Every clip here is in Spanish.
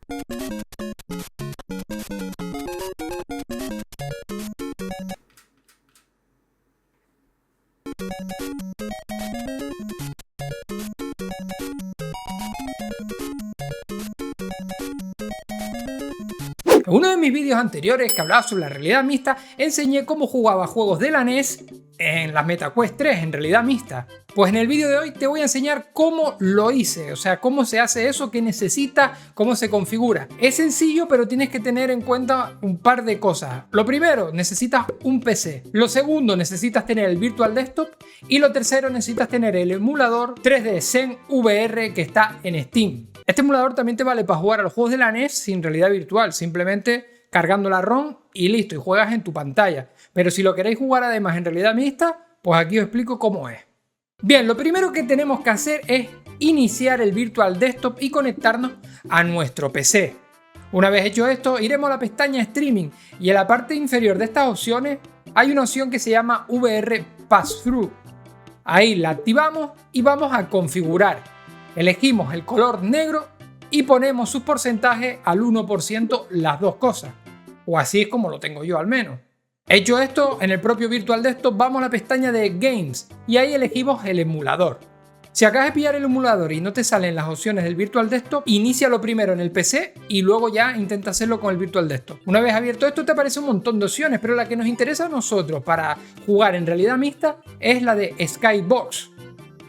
En uno de mis vídeos anteriores que hablaba sobre la realidad mixta, enseñé cómo jugaba juegos de la NES en la MetaQuest 3 en realidad mixta. Pues en el vídeo de hoy te voy a enseñar cómo lo hice, o sea, cómo se hace eso, qué necesita, cómo se configura. Es sencillo, pero tienes que tener en cuenta un par de cosas. Lo primero, necesitas un PC. Lo segundo, necesitas tener el Virtual Desktop. Y lo tercero, necesitas tener el emulador 3D Zen VR que está en Steam. Este emulador también te vale para jugar a los juegos de la NES sin realidad virtual, simplemente cargando la ROM y listo, y juegas en tu pantalla. Pero si lo queréis jugar además en realidad mixta, pues aquí os explico cómo es. Bien, lo primero que tenemos que hacer es iniciar el Virtual Desktop y conectarnos a nuestro PC. Una vez hecho esto, iremos a la pestaña Streaming y en la parte inferior de estas opciones hay una opción que se llama VR Pass-Through. Ahí la activamos y vamos a configurar. Elegimos el color negro y ponemos sus porcentajes al 1% las dos cosas. O así es como lo tengo yo al menos. Hecho esto, en el propio Virtual Desktop vamos a la pestaña de Games y ahí elegimos el emulador. Si acabas de pillar el emulador y no te salen las opciones del Virtual Desktop, inícialo primero en el PC y luego ya intenta hacerlo con el Virtual Desktop. Una vez abierto esto te aparece un montón de opciones, pero la que nos interesa a nosotros para jugar en realidad mixta es la de Skybox.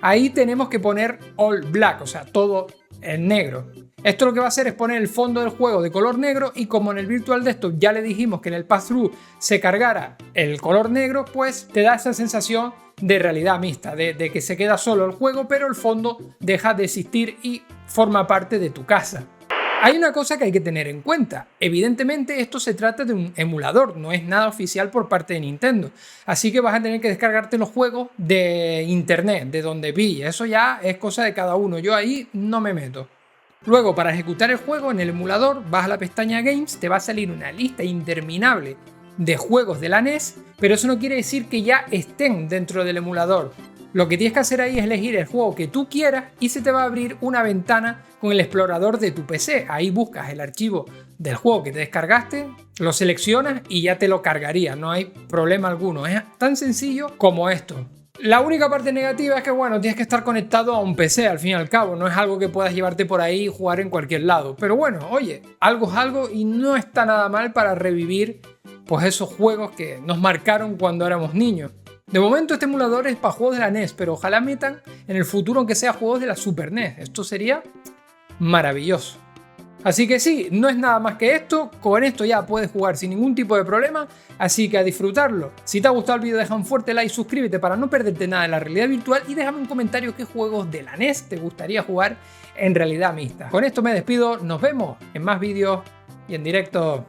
Ahí tenemos que poner All Black, o sea, todo en negro. Esto lo que va a hacer es poner el fondo del juego de color negro y como en el Virtual Desktop ya le dijimos que en el Pass-Through se cargara el color negro, pues te da esa sensación de realidad mixta, de que se queda solo el juego, pero el fondo deja de existir y forma parte de tu casa. Hay una cosa que hay que tener en cuenta. Evidentemente esto se trata de un emulador, no es nada oficial por parte de Nintendo. Así que vas a tener que descargarte los juegos de internet, de donde vi. Eso ya es cosa de cada uno, yo ahí no me meto. Luego, para ejecutar el juego en el emulador, vas a la pestaña Games, te va a salir una lista interminable de juegos de la NES, pero eso no quiere decir que ya estén dentro del emulador. Lo que tienes que hacer ahí es elegir el juego que tú quieras y se te va a abrir una ventana con el explorador de tu PC. Ahí buscas el archivo del juego que te descargaste, lo seleccionas y ya te lo cargaría, no hay problema alguno. Es tan sencillo como esto. La única parte negativa es que, bueno, tienes que estar conectado a un PC al fin y al cabo, no es algo que puedas llevarte por ahí y jugar en cualquier lado. Pero bueno, oye, algo es algo y no está nada mal para revivir pues esos juegos que nos marcaron cuando éramos niños. De momento este emulador es para juegos de la NES, pero ojalá metan en el futuro aunque sea juegos de la Super NES. Esto sería maravilloso. Así que sí, no es nada más que esto, con esto ya puedes jugar sin ningún tipo de problema, así que a disfrutarlo. Si te ha gustado el vídeo deja un fuerte like, suscríbete para no perderte nada de la realidad virtual y déjame un comentario qué juegos de la NES te gustaría jugar en realidad mixta. Con esto me despido, nos vemos en más vídeos y en directo.